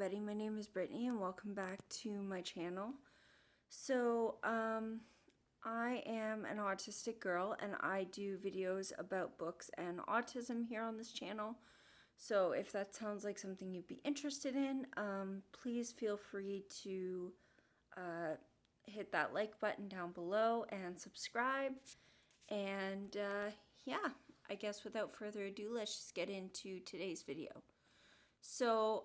everybody, my name is Brittany and welcome back to my channel. So, I am an autistic girl and I do videos about books and autism here on this channel. So if that sounds like something you'd be interested in, please feel free to hit that like button down below and subscribe. And yeah, I guess without further ado, let's just get into today's video. So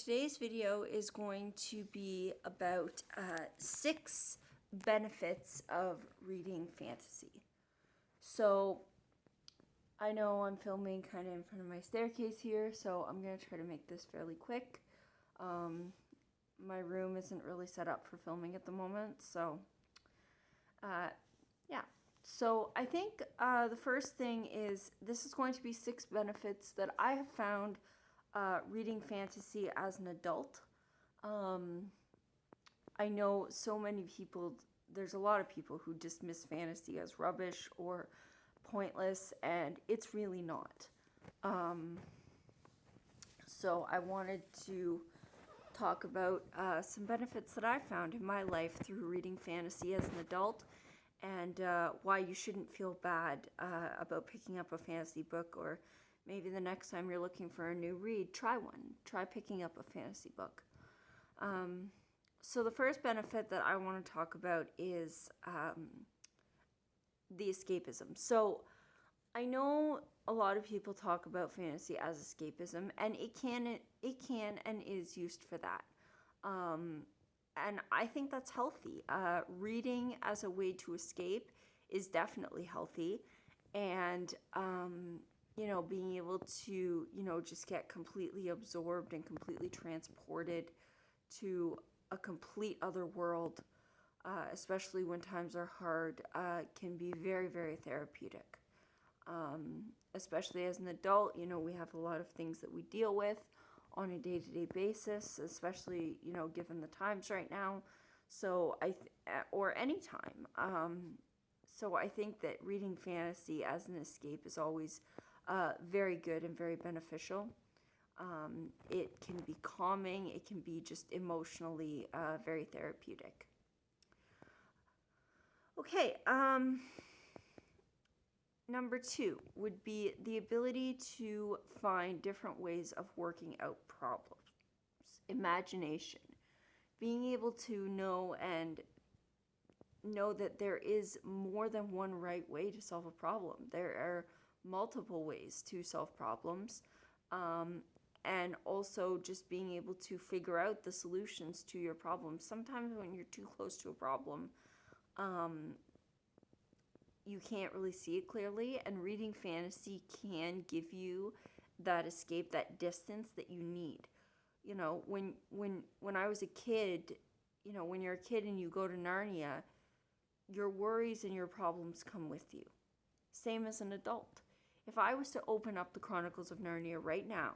today's video is going to be about 6 benefits of reading fantasy. So I know I'm filming kind of in front of my staircase here, so I'm going to try to make this fairly quick. My room isn't really set up for filming at the moment, so yeah. So I think the first thing is this is going to be 6 benefits that I have found reading fantasy as an adult. I know so many people, there's a lot of people who dismiss fantasy as rubbish or pointless, and it's really not. So I wanted to talk about some benefits that I found in my life through reading fantasy as an adult, and why you shouldn't feel bad about picking up a fantasy book, or maybe the next time you're looking for a new read, try one. Try picking up a fantasy book. So the first benefit that I want to talk about is the escapism. So I know a lot of people talk about fantasy as escapism, and it can and is used for that. And I think that's healthy. Reading as a way to escape is definitely healthy. And, being able to, just get completely absorbed and completely transported to a complete other world, especially when times are hard, can be very, very therapeutic. Especially as an adult, we have a lot of things that we deal with on a day-to-day basis, especially, given the times right now. So or any time. So I think that reading fantasy as an escape is always very good and very beneficial. It can be calming. It can be just emotionally very therapeutic. Okay, number 2 would be the ability to find different ways of working out problems. Imagination. Being able to know that there is more than one right way to solve a problem. There are multiple ways to solve problems. And also just being able to figure out the solutions to your problems. Sometimes when you're too close to a problem, you can't really see it clearly, and reading fantasy can give you that escape, that distance that you need. When I was a kid, when you're a kid and you go to Narnia, your worries and your problems come with you. Same as an adult. If I was to open up the Chronicles of Narnia right now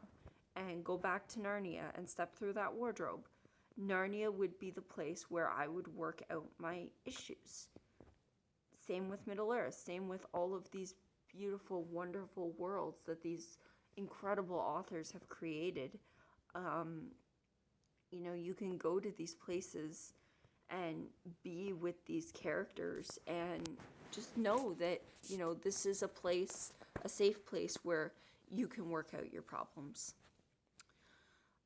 and go back to Narnia and step through that wardrobe, Narnia would be the place where I would work out my issues. Same with Middle-earth, same with all of these beautiful, wonderful worlds that these incredible authors have created. You can go to these places and be with these characters and just know that, this is a place, a safe place where you can work out your problems.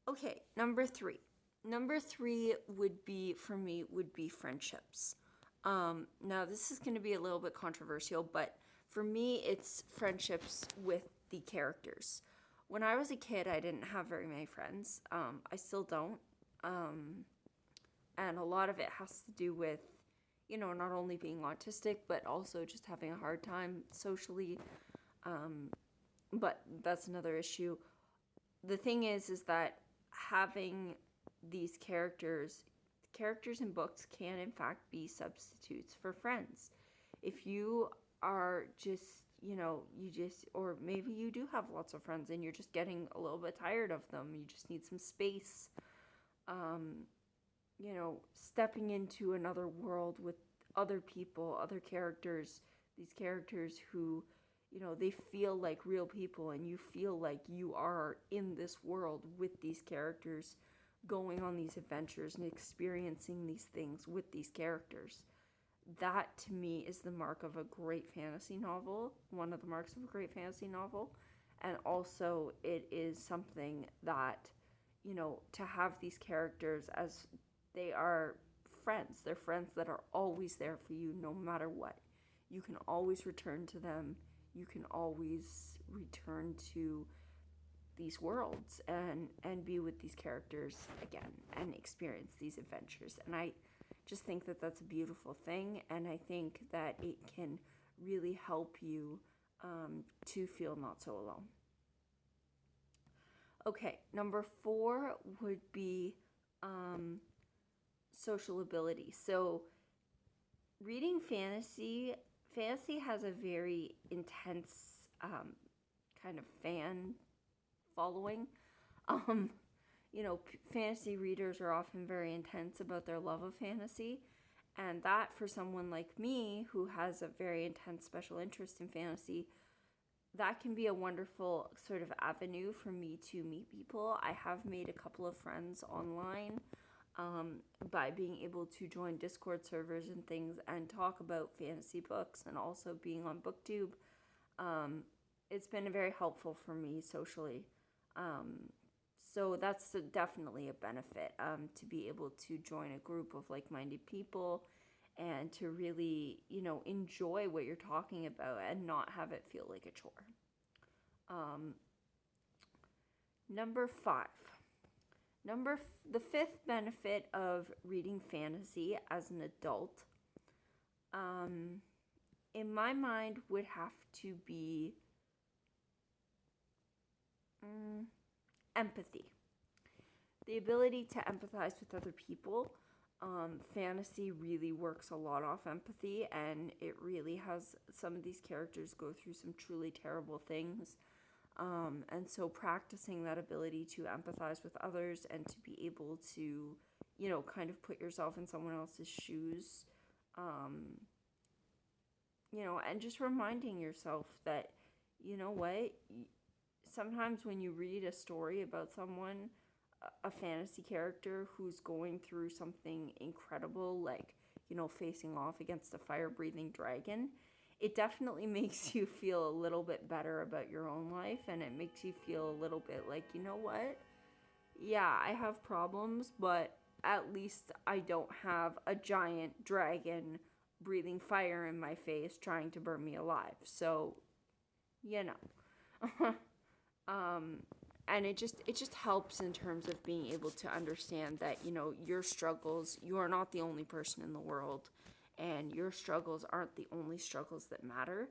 Okay, number 3. Number 3 would be, for me, would be friendships. Now this is going to be a little bit controversial, but for me, it's friendships with the characters. When I was a kid, I didn't have very many friends. I still don't. And a lot of it has to do with, not only being autistic, but also just having a hard time socially. But that's another issue. The thing is that having these characters in books can in fact be substitutes for friends. If you are just, or maybe you do have lots of friends and you're just getting a little bit tired of them, you just need some space, stepping into another world with other people, other characters, these characters who, they feel like real people, and you feel like you are in this world with these characters, going on these adventures and experiencing these things with these characters. That to me is the mark of a great fantasy novel, one of the marks of a great fantasy novel. And also, it is something that, to have these characters as they are friends. They're friends that are always there for you no matter what. You can always return to them. You can always return to these worlds and be with these characters again and experience these adventures. And I just think that that's a beautiful thing, and I think that it can really help you to feel not so alone. Okay, number 4 would be social ability. So reading fantasy has a very intense kind of fan following. Fantasy readers are often very intense about their love of fantasy, and that for someone like me who has a very intense special interest in fantasy, that can be a wonderful sort of avenue for me to meet people. I have made a couple of friends online by being able to join Discord servers and things and talk about fantasy books, and also being on BookTube. It's been very helpful for me socially. So that's definitely a benefit, to be able to join a group of like-minded people and to really, enjoy what you're talking about and not have it feel like a chore. Number 5. The 5th benefit of reading fantasy as an adult, in my mind, would have to be empathy. The ability to empathize with other people. Fantasy really works a lot off empathy, and it really has some of these characters go through some truly terrible things. And so practicing that ability to empathize with others and to be able to, kind of put yourself in someone else's shoes, and just reminding yourself that, what, sometimes when you read a story about someone, a fantasy character who's going through something incredible, like, facing off against a fire-breathing dragon, it definitely makes you feel a little bit better about your own life, and it makes you feel a little bit like, what? Yeah, I have problems, but at least I don't have a giant dragon breathing fire in my face trying to burn me alive. So, and it just helps in terms of being able to understand that, your struggles, you are not the only person in the world, and your struggles aren't the only struggles that matter.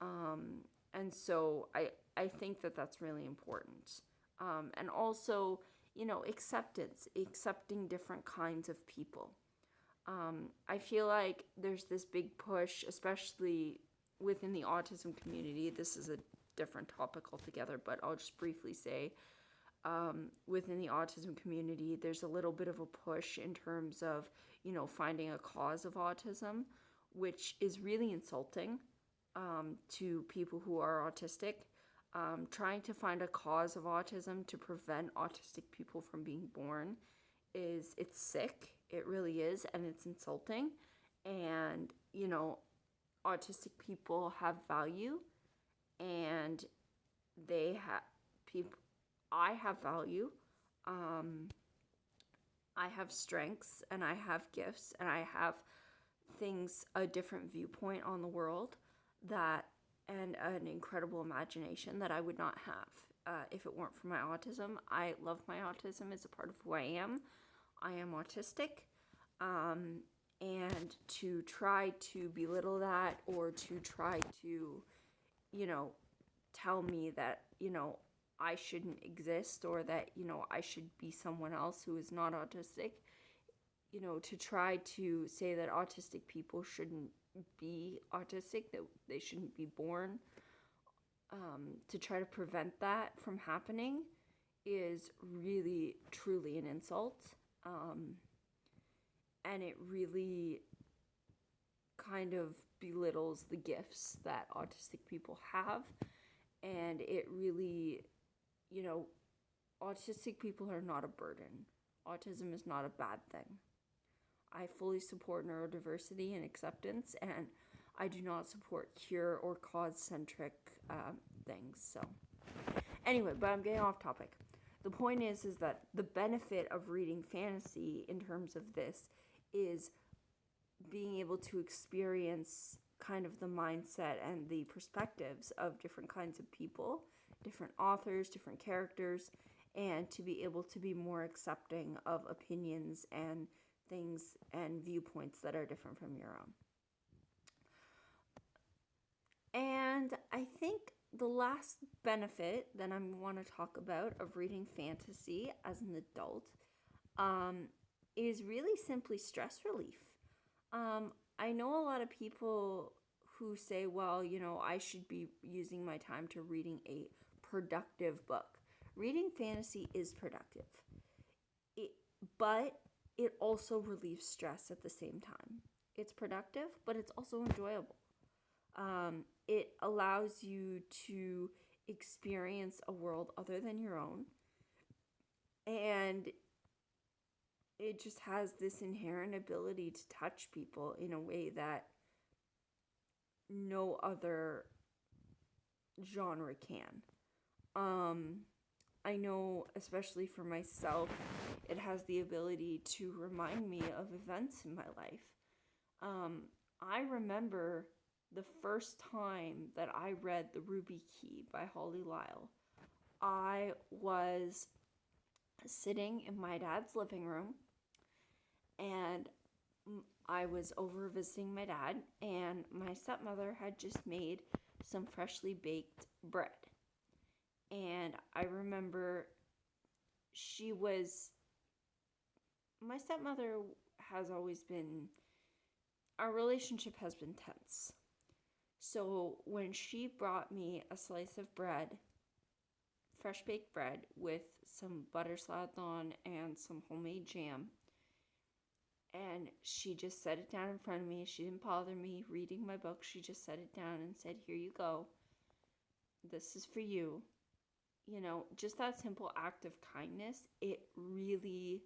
And so I think that that's really important. And also, accepting different kinds of people. I feel like there's this big push, especially within the autism community. This is a different topic altogether, but I'll just briefly say, within the autism community, there's a little bit of a push in terms of, finding a cause of autism, which is really insulting to people who are autistic. Trying to find a cause of autism to prevent autistic people from being born it's sick. It really is, and it's insulting. And, autistic people have value, and they have people. I have value. I have strengths, and I have gifts, and I have things, a different viewpoint on the world and an incredible imagination that I would not have if it weren't for my autism. I love my autism. It's a part of who I am. I am autistic. And to try to belittle that, or to try to, tell me that, I shouldn't exist, or that, I should be someone else who is not autistic, to try to say that autistic people shouldn't be autistic, that they shouldn't be born, to try to prevent that from happening is really, truly an insult. And it really kind of belittles the gifts that autistic people have. And it really, autistic people are not a burden. Autism is not a bad thing. I fully support neurodiversity and acceptance, and I do not support cure or cause-centric things. So, anyway, but I'm getting off topic. The point is that the benefit of reading fantasy in terms of this is being able to experience kind of the mindset and the perspectives of different kinds of people, different authors, different characters, and to be able to be more accepting of opinions and things and viewpoints that are different from your own. And I think the last benefit that I want to talk about of reading fantasy as an adult is really simply stress relief. I know a lot of people who say, well, I should be using my time to reading a productive book. Reading fantasy is productive, but it also relieves stress at the same time. It's productive, but it's also enjoyable. It allows you to experience a world other than your own, and it just has this inherent ability to touch people in a way that no other genre can. I know, especially for myself, it has the ability to remind me of events in my life. I remember the first time that I read The Ruby Key by Holly Lyle. I was sitting in my dad's living room, and I was over visiting my dad, and my stepmother had just made some freshly baked bread. And I remember my stepmother has always been, our relationship has been tense. So when she brought me a slice of bread, fresh baked bread with some butter slapped on and some homemade jam, and she just set it down in front of me. She didn't bother me reading my book. She just set it down and said, "Here you go. This is for you." Just that simple act of kindness, it really,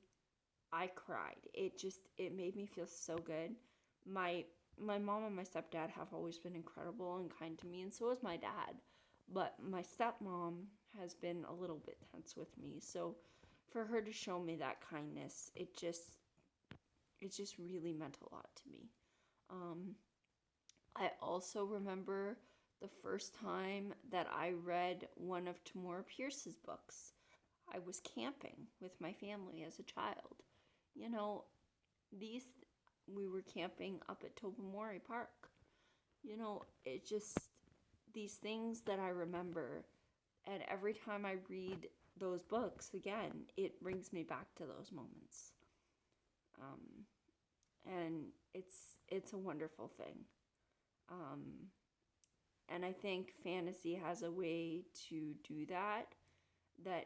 I cried. It made me feel so good. My mom and my stepdad have always been incredible and kind to me, and so has my dad. But my stepmom has been a little bit tense with me. So for her to show me that kindness, it just really meant a lot to me. I also remember the first time that I read one of Tamora Pierce's books. I was camping with my family as a child. We were camping up at Tobermory Park. It just, these things that I remember, and every time I read those books again, it brings me back to those moments. And it's a wonderful thing. And I think fantasy has a way to do that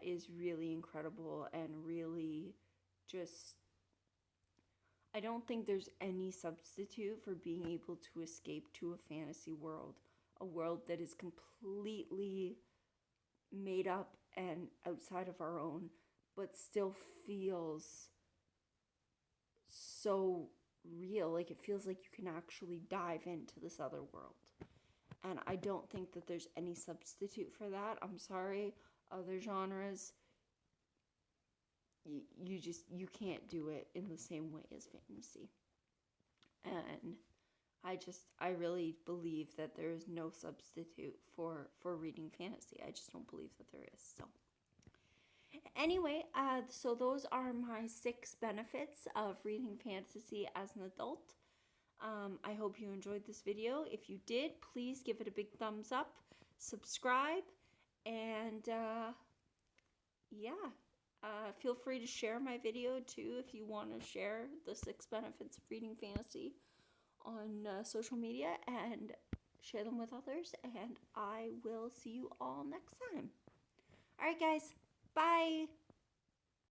is really incredible and really just, I don't think there's any substitute for being able to escape to a fantasy world, a world that is completely made up and outside of our own, but still feels so real. Like, it feels like you can actually dive into this other world. And I don't think that there's any substitute for that. I'm sorry, other genres, you can't do it in the same way as fantasy. And I really believe that there is no substitute for reading fantasy. I just don't believe that there is. So anyway, so those are my 6 benefits of reading fantasy as an adult. I hope you enjoyed this video. If you did, please give it a big thumbs up, subscribe, and feel free to share my video too if you want to share the 6 benefits of reading fantasy on social media, and share them with others, and I will see you all next time. All right, guys. Bye.